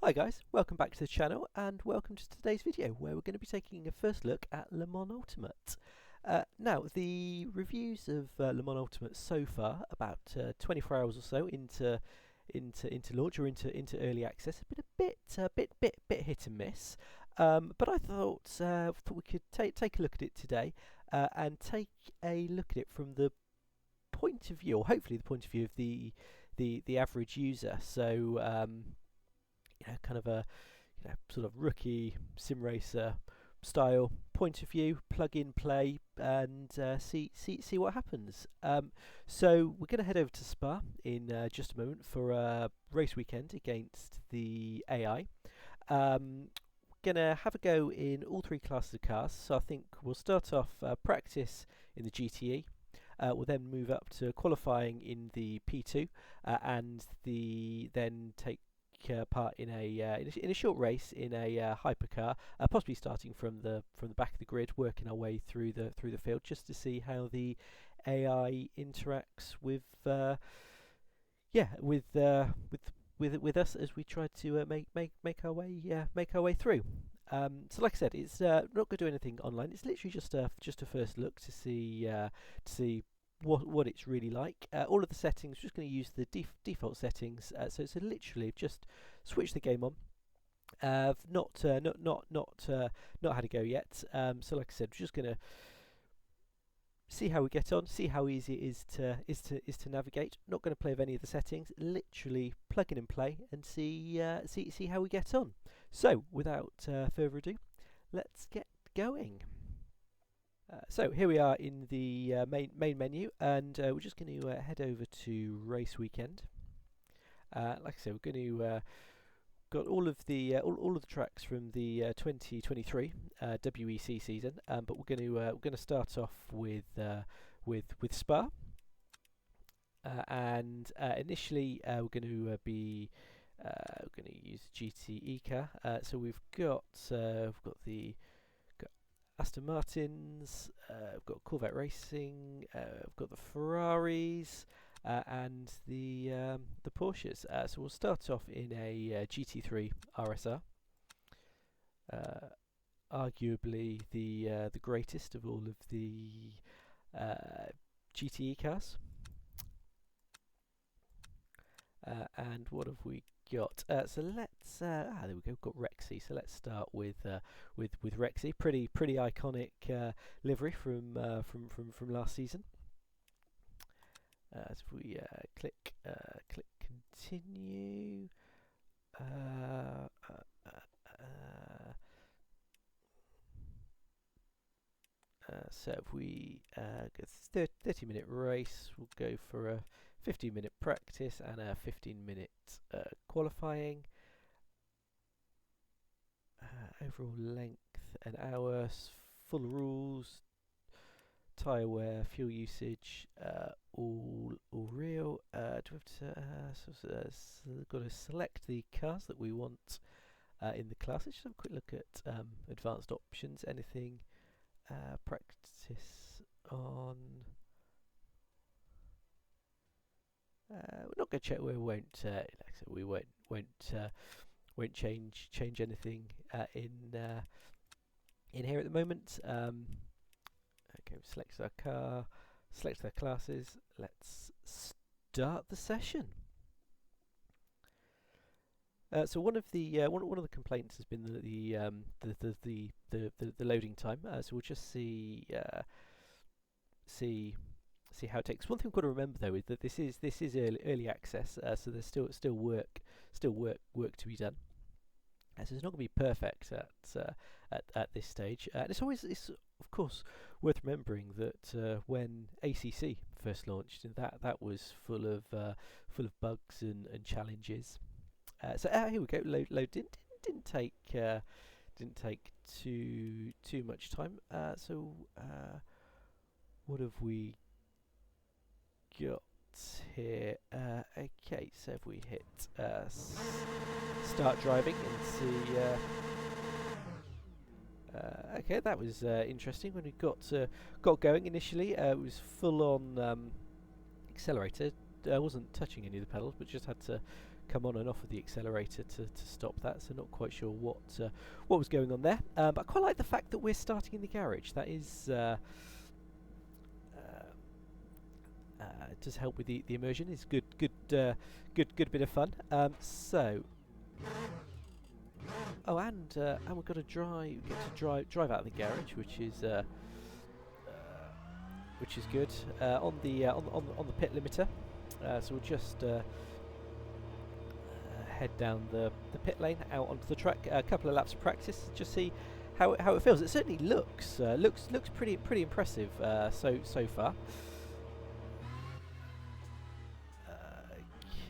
Hi guys, welcome back to the channel and welcome to today's video where we're going to be taking a first look at Le Mans Ultimate. Now the reviews of Le Mans Ultimate so far, about 24 hours or so into launch or into early access, have been a bit hit and miss. But I thought we could take a look at it today and take a look at it from the point of view, or hopefully the point of view of the average user. So kind of a sort of rookie sim racer style point of view, plug in, play, and see what happens. So we're going to head over to Spa in just a moment for a race weekend against the AI. Gonna have a go in all three classes of cars. So I think we'll start off practice in the GTE. We'll then move up to qualifying in the P2, and then take part in a short race in a hypercar, possibly starting from the back of the grid, working our way through the field just to see how the AI interacts with with us as we try to make our way through. So like I said, it's not going to do anything online. It's literally just a first look to see what it's really like. All of the settings, we're just going to use the default settings. So literally just switch the game on. Not had a go yet. So like I said, we're just going to see how we get on, see how easy it is to navigate. Not going to play with any of the settings. Literally plug in and play and see how we get on. So without further ado, let's get going. So here we are in the main menu, and we're just going to head over to race weekend. Like I said, we're going to got all of the tracks from the 2023 WEC season, but we're going to start off with Spa, and initially we're going to be use GTE car. So we've got the Aston Martins, we've got Corvette Racing, we've got the Ferraris, and the Porsches. So we'll start off in a GT3 RSR, arguably the greatest of all of the GTE cars. And what have we got? So let's there we go. We've got Rexy. So let's start with Rexy. Pretty iconic livery from last season. So if we click continue. So if we go 30-minute race, we'll go for a 15-minute practice and a 15-minute qualifying. Overall length an hour, full rules, tyre wear, fuel usage, all real. Do we have to so got to select the cars that we want in the class? Let's just have a quick look at advanced options. Anything practice on. We're not going to check. We won't. Like I said, we won't change anything in here at the moment. Okay, we select our car, select our classes. Let's start the session. So one of the complaints has been the loading time. So we'll just see how it takes. One thing we've got to remember though is that this is early access, so there's still work to be done. So it's not going to be perfect at this stage. And it's of course worth remembering that when ACC first launched, that was full of bugs and challenges. So here we go. Load didn't take too much time. So what have we got here? Okay, so if we hit start driving and see. Okay, that was interesting. When we got going initially, it was full on accelerator. I wasn't touching any of the pedals, but just had to come on and off of the accelerator to stop that, so not quite sure what was going on there. But I quite like the fact that we're starting in the garage. That is does help with the immersion. It's good bit of fun. So. Oh, and we've got to drive out of the garage, which is good. On the pit limiter, so we'll just head down the pit lane out onto the track. A couple of laps of practice, just see how it feels. It certainly looks pretty impressive so far.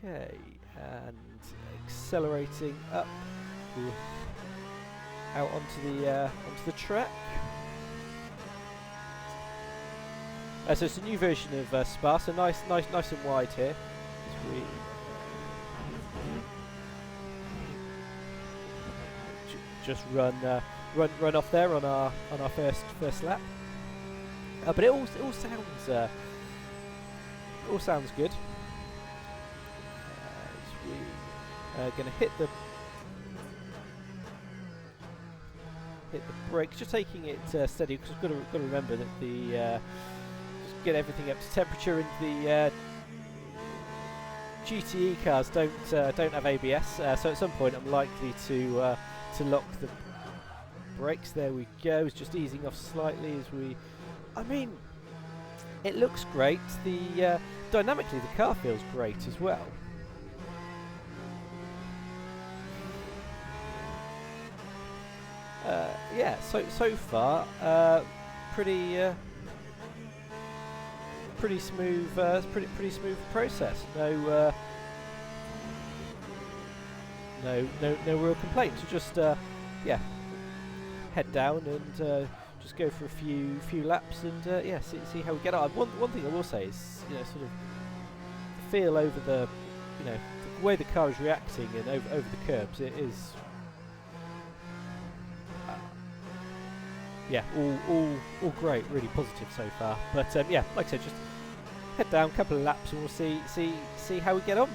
Okay, and accelerating up out onto the track. So it's a new version of Spa, so nice and wide here. As we just run off there on our first lap. But it all sounds good. As we going to hit the brakes, just taking it steady, because we've got to remember that the just get everything up to temperature, and the GTE cars don't have ABS, so at some point I'm likely to lock the brakes. There we go. It's just easing off slightly as we. I mean, it looks great. The dynamically the car feels great as well. Yeah, so far, pretty smooth, pretty smooth process. No real complaints. Just yeah, head down and just go for a few laps and yeah, see how we get on. One thing I will say is, sort of the feel over the, the way the car is reacting and over the curbs, it is. Yeah, all great, really positive so far. But yeah, like I said, just head down, a couple of laps, and we'll see how we get on.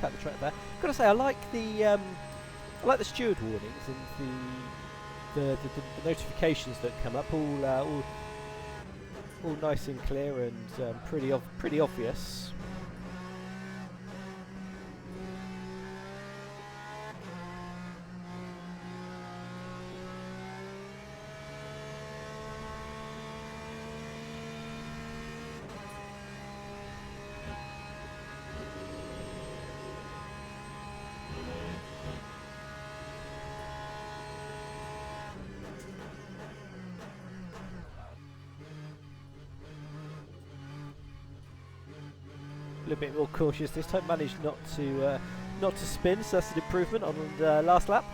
Cut the track there. I've got to say, I like the steward warnings and the notifications that come up. All nice and clear and pretty obvious. A little bit more cautious this time. Managed not to spin, so that's an improvement on the last lap.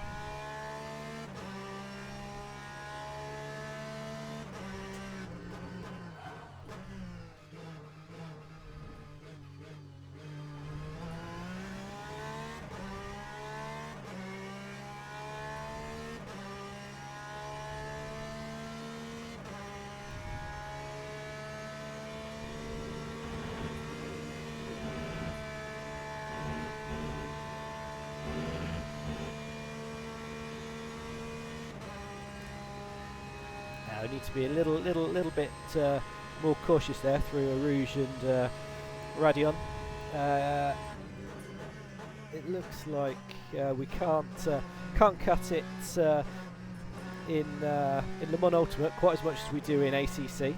I need to be a little bit more cautious there through a Rouge and Radeon. It looks like we can't cut it in Le Mans Ultimate quite as much as we do in ACC.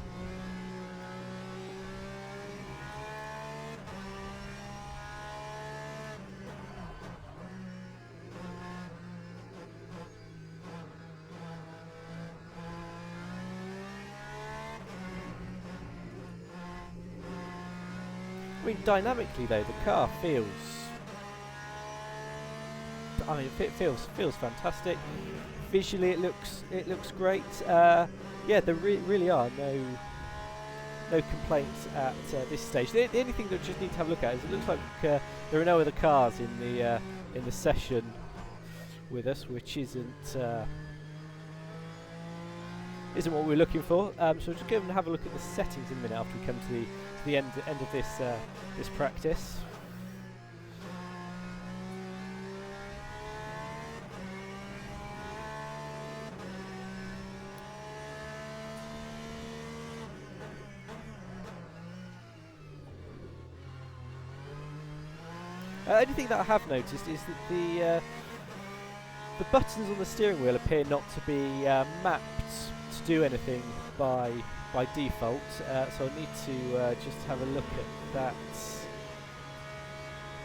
I mean, dynamically though, the car feels. I mean, it feels fantastic. Visually, it looks great. Yeah, there really are no complaints at this stage. The only thing that we just need to have a look at is it looks like there are no other cars in the session with us, which isn't what we're looking for. So we'll just go and have a look at the settings in a minute after we come to the end of this practice. Only thing that I have noticed is that the buttons on the steering wheel appear not to be mapped to do anything by default. So I need to just have a look at that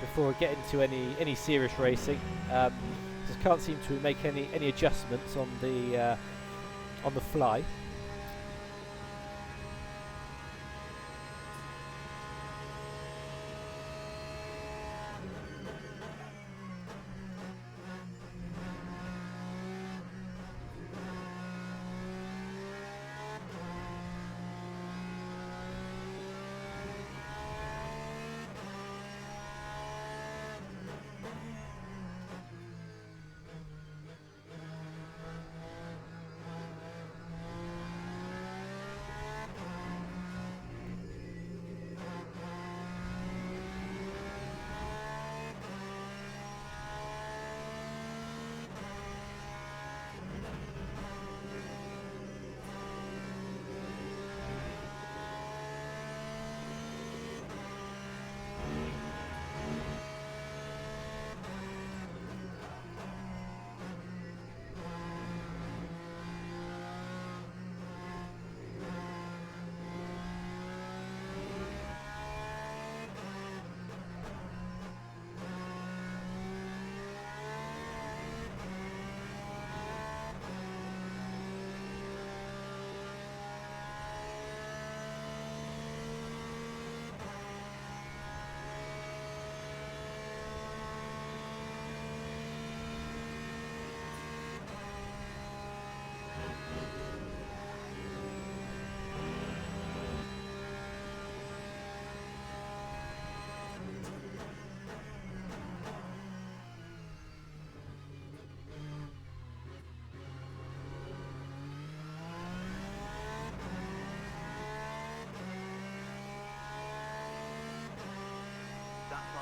before I get into any serious racing. Just can't seem to make any adjustments on the fly.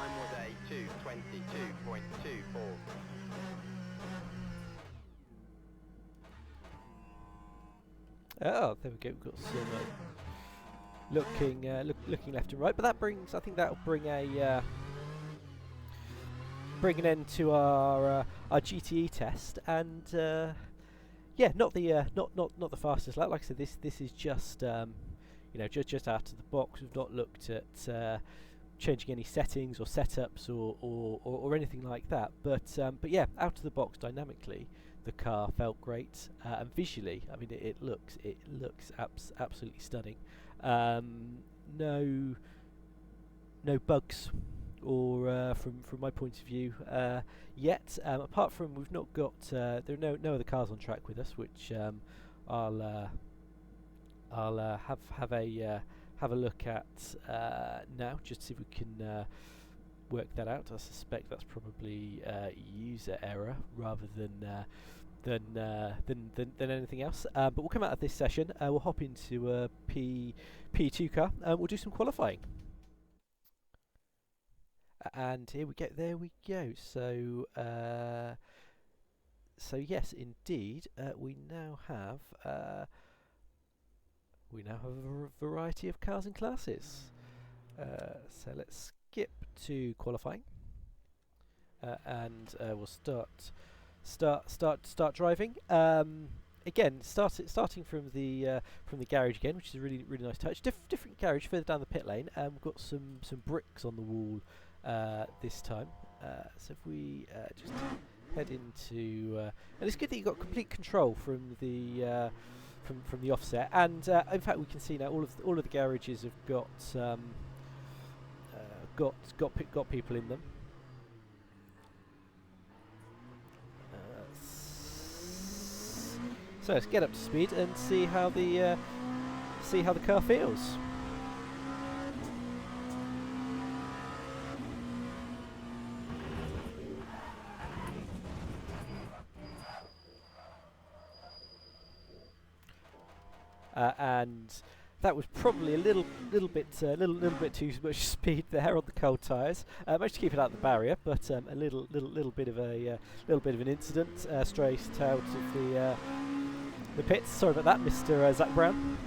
Was a 2:22.24. Oh, there we go. We've got some looking left and right, but that brings. I think that'll bring bring an end to our GTE test, and yeah, not the fastest lap. Like I said, this is just just out of the box. We've not looked at changing any settings or setups or anything like that. But yeah, out of the box dynamically, the car felt great, and visually, I mean, it looks absolutely stunning. No bugs, or from my point of view, yet. Apart from we've not got there are no other cars on track with us, which I'll have a look at now, just to see if we can work that out. I suspect that's probably user error rather than anything else. But we'll come out of this session. We'll hop into a P2 car, and we'll do some qualifying. And here we go. There we go. So yes, indeed, we now have a variety of cars and classes. So let's skip to qualifying, and we'll start driving. Again, starting from the garage again, which is a really nice touch. Different garage further down the pit lane. We've got some bricks on the wall this time. So if we just head into, and it's good that you've got complete control from the offset. And in fact, we can see now all of the garages have got got people in them. So let's get up to speed and see how the car feels. And that was probably a little bit too much speed there on the cold tyres. Managed to keep it out of the barrier, but a little bit of an incident straight out of the pits. Sorry about that, Mr. Zach Brown.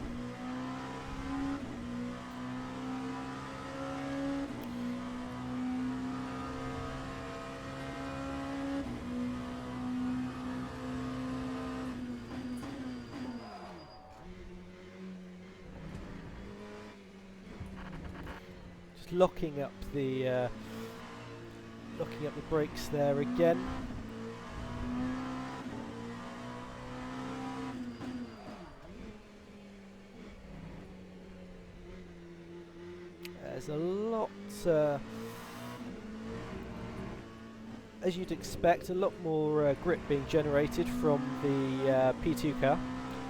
Locking up the brakes there again. There's a lot, as you'd expect, a lot more grip being generated from the P2 car,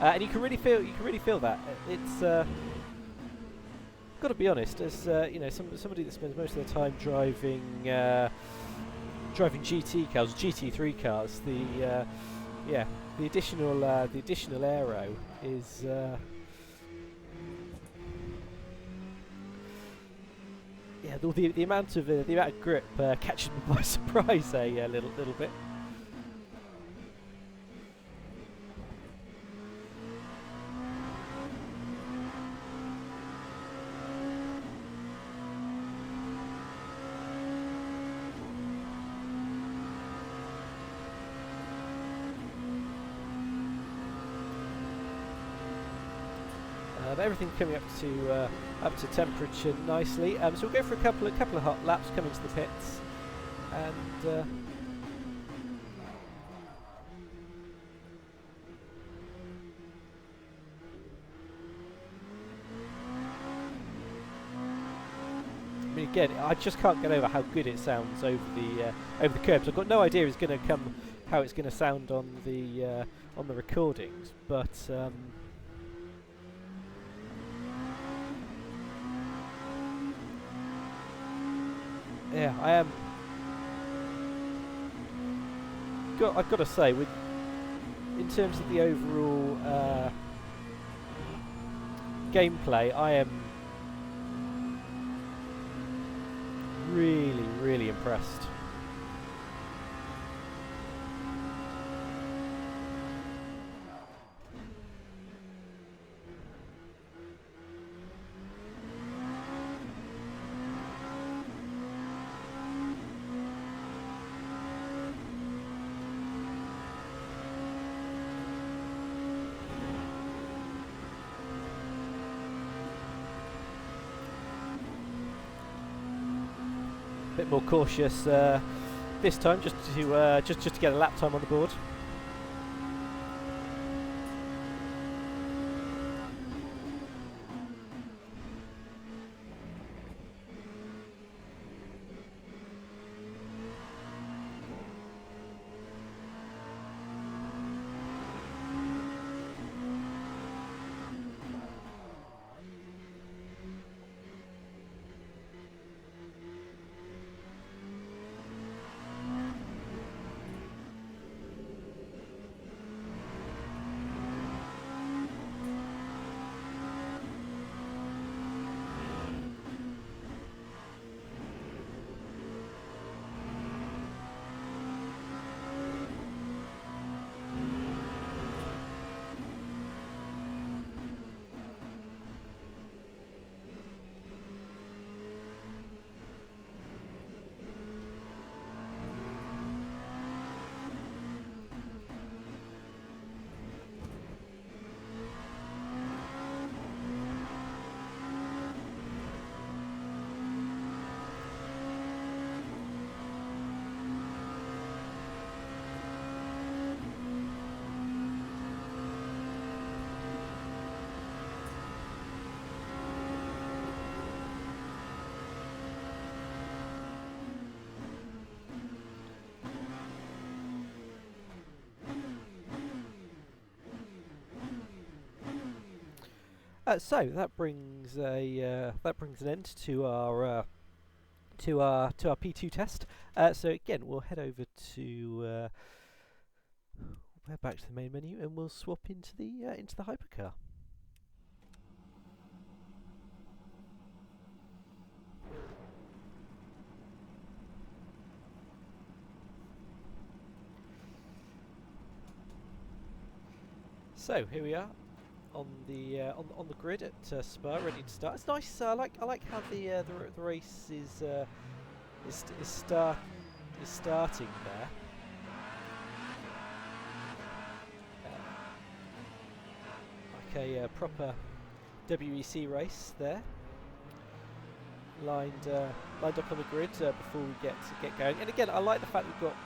and you can really feel that. It's got to be honest, as somebody that spends most of their time driving GT cars, GT3 cars, the additional aero is the amount of grip catches me by surprise a little bit. Everything coming up to temperature nicely. So we'll go for a couple of hot laps coming to the pits, and I mean, again, I just can't get over how good it sounds over the curbs. I've got no idea how it's going to sound on the recordings, but. Yeah, I am. I've got to say, in terms of the overall gameplay, I am really impressed. Bit more cautious this time, just to get a lap time on the board. So that brings an end to our P2 test. So again, we'll head over to back to the main menu, and we'll swap into the hypercar. So here we are on the grid at Spa, ready to start. It's nice. I like how the race is starting there. Like a proper WEC race there. Lined up on the grid before we get going. And again, I like the fact we've got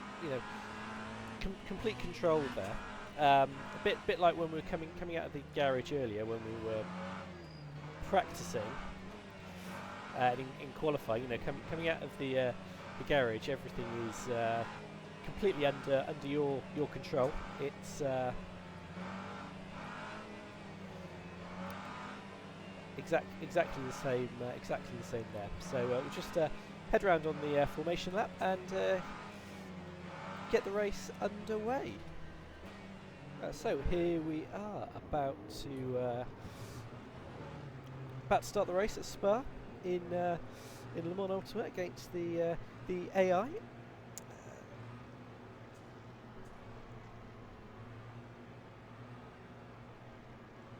complete control there. A bit like when we were coming out of the garage earlier when we were practicing in qualifying. Coming out of the garage, everything is completely under your control. It's exactly the same there. So we'll just head around on the formation lap and get the race underway. So here we are about to start the race at Spa in Le Mans Ultimate against the AI.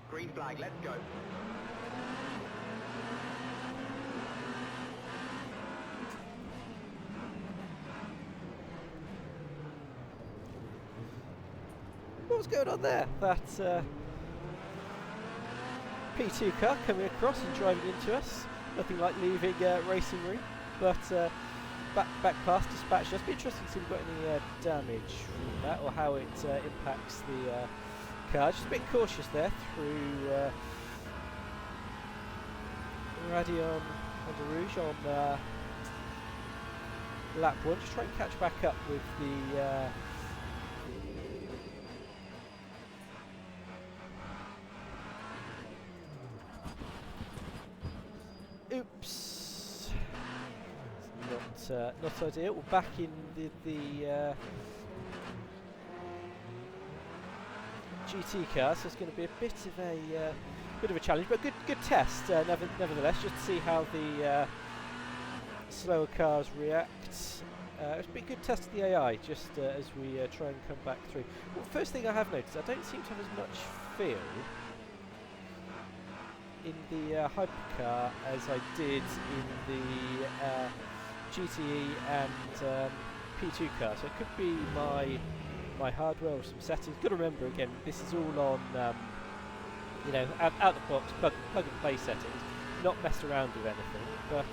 Green flag, let's go. What's going on there? That's P2 car coming across and driving into us. Nothing like leaving racing room, but back past dispatched us. Be interesting to see if we've got any damage from that or how it impacts the car. Just a bit cautious there through Radion and Rouge on lap 1. Just try and catch back up with the oops, not ideal. We're back in the GT car, so it's going to be a bit of a challenge, but good test nevertheless. Just to see how the slower cars react. It's been a good test of the AI, just as we try and come back through. Well, first thing I have noticed, I don't seem to have as much feel in the Hypercar as I did in the GTE and P2 car, so it could be my hardware or some settings. Got to remember again, this is all on out the box, plug and play settings, not messed around with anything. But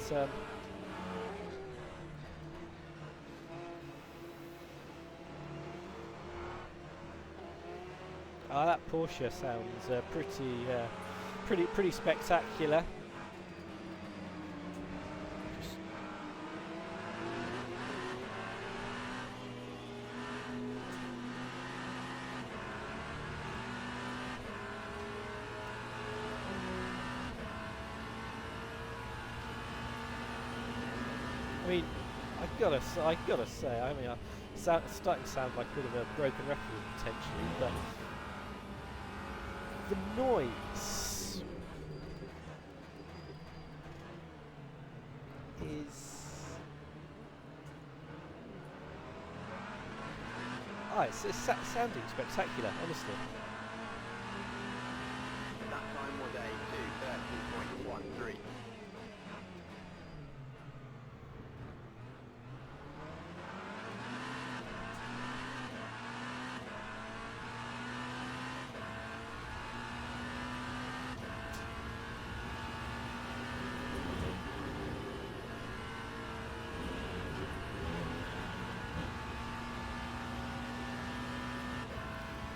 that Porsche sounds pretty spectacular. I mean, I gotta say, I mean, it's starting to sound like a bit of a broken record potentially, but the noise is it's sounding spectacular, honestly. That time was a 2:30.13.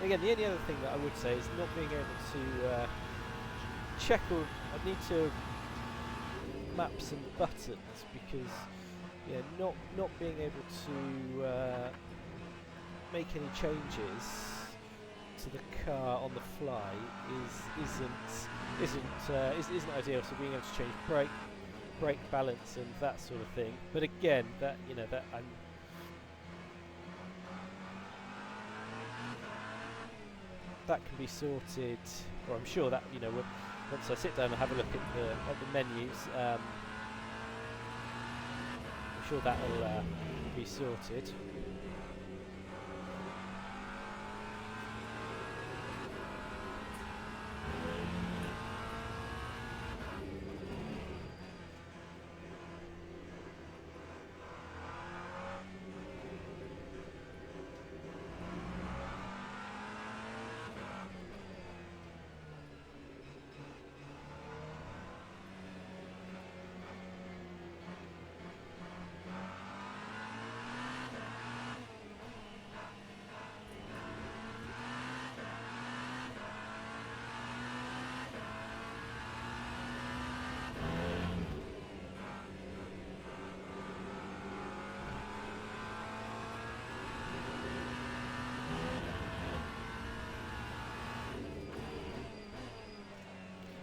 Again, the only other thing that I would say is not being able to check or I need to map some buttons, because not being able to make any changes to the car on the fly isn't ideal. So being able to change brake balance and that sort of thing. But again, that that can be sorted, or I'm sure that once I sit down and have a look at the menus, I'm sure that'll be sorted.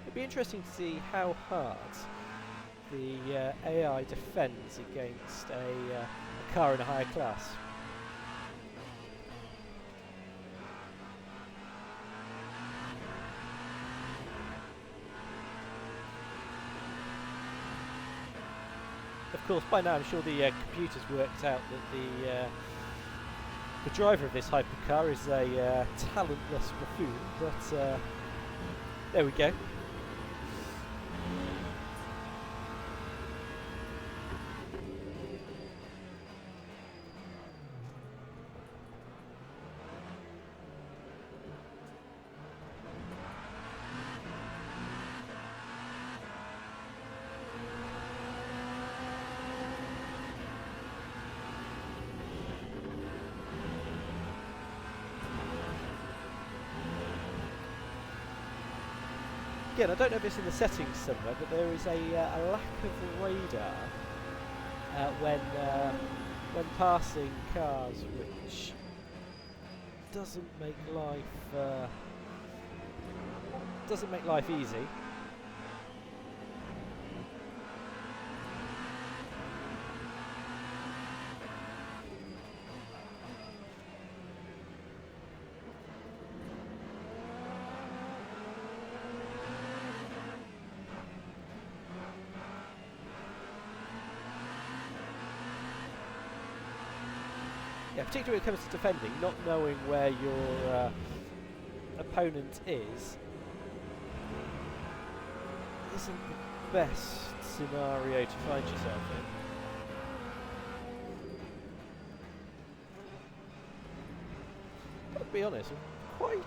It'd be interesting to see how hard the AI defends against a car in a higher class. Of course, by now I'm sure the computer's worked out that the driver of this hypercar is a talentless buffoon, but there we go. Again, I don't know if it's in the settings somewhere, but there is a lack of radar when passing cars, which doesn't make life easy. Yeah, particularly when it comes to defending, not knowing where your opponent isn't the best scenario to find yourself in. I'll be honest, I'm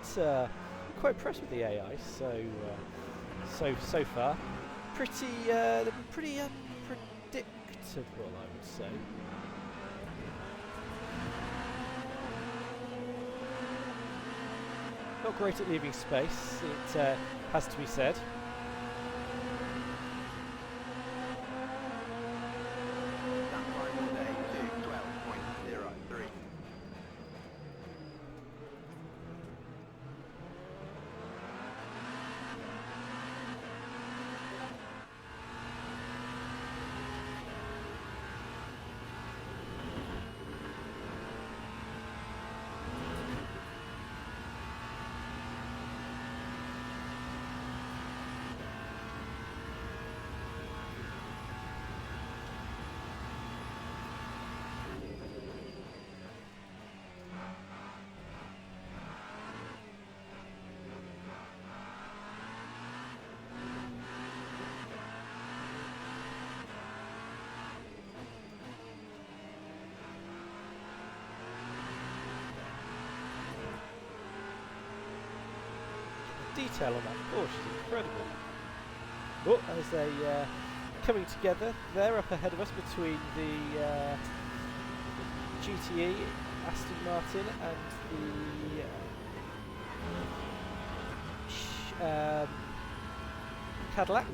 quite impressed with the AI so far. Pretty unpredictable, I would say. Not great at leaving space, it has to be said. Detail on that Porsche is incredible. Oh, as they coming together there up ahead of us between the GTE, Aston Martin and the Cadillac.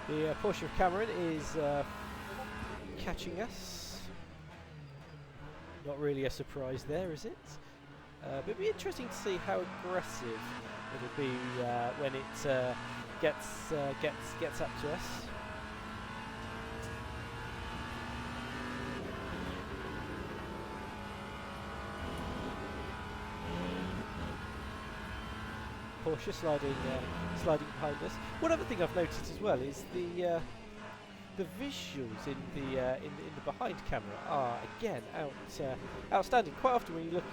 The Porsche of Cameron is catching us. Not really a surprise there, is it? But it'll be interesting to see how aggressive it'll be when it gets up to us. Porsche sliding behind us. One other thing I've noticed as well is the visuals in the behind camera are again outstanding. Quite often when you look,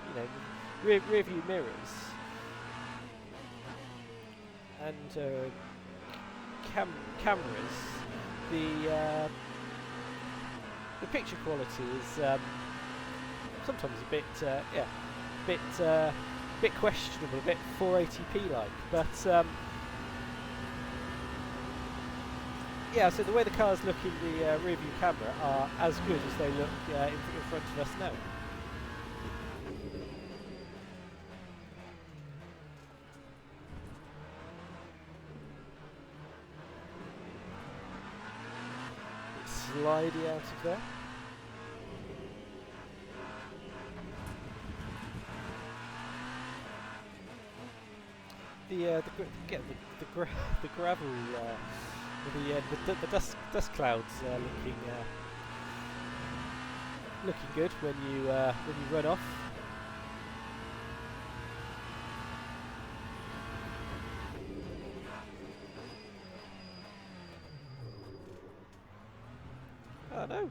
rear view mirrors and cameras, the picture quality is sometimes a bit questionable, a bit 480p like, but yeah, so the way the cars look in the rear view camera are as good as they look in front of us now. Slidey out of there. The gravel, the dust clouds looking good when you run off. Oh no!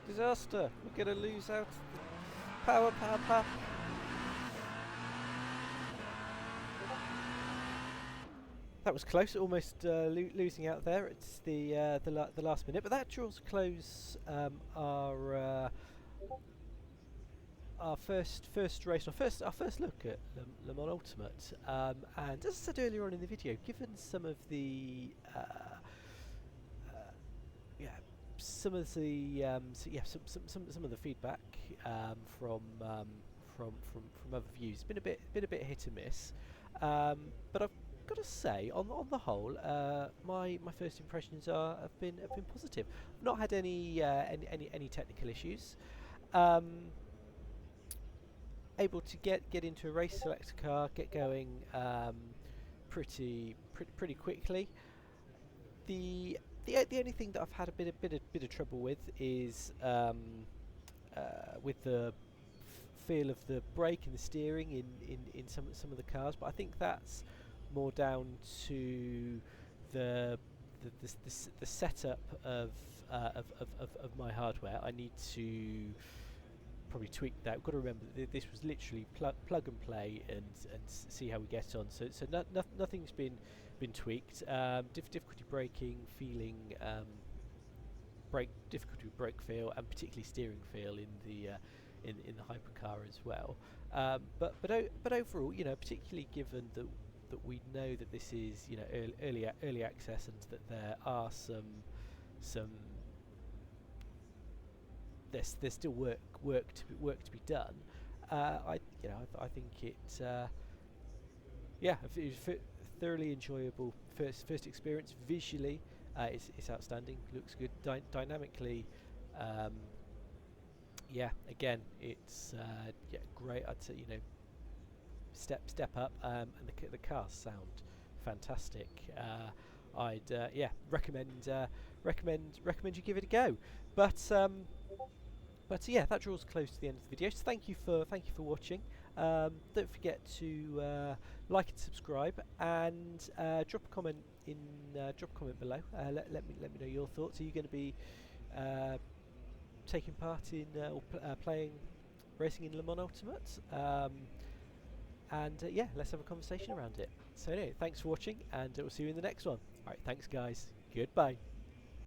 Disaster! We're gonna lose out. Power. That was close, almost losing out there. It's the last minute, but that draws close our first race, our first look at Le Mans Ultimate. And as I said earlier on in the video, given some of the some of the feedback from other views, been a bit hit and miss. But I've got to say, on the whole, my first impressions have been positive. I've not had any technical issues. Able to get into a race selector car, get going pretty quickly. The only thing that I've had a bit of trouble with is with the feel of the brake and the steering in some of the cars, but I think that's more down to the setup of my hardware. I need to probably tweak that. I've got to remember that this was literally plug and play and see how we get on. So nothing's been tweaked. Difficulty braking, feeling difficulty with brake feel, and particularly steering feel in the hypercar as well. But overall, particularly given that we know that this is early access and that there are some there's still work to be done. I think it was thoroughly enjoyable first experience. Visually, it's outstanding. Looks good. Dynamically, again, it's great. I'd say step up, and the cars sound fantastic. I'd recommend you give it a go. But yeah, that draws close to the end of the video. So thank you for watching. Don't forget to like and subscribe, and drop a comment below. Let me know your thoughts. Are you going to be taking part in or racing in Le Mans Ultimate? And let's have a conversation around it. So anyway, thanks for watching, and we'll see you in the next one. Alright, thanks guys. Goodbye.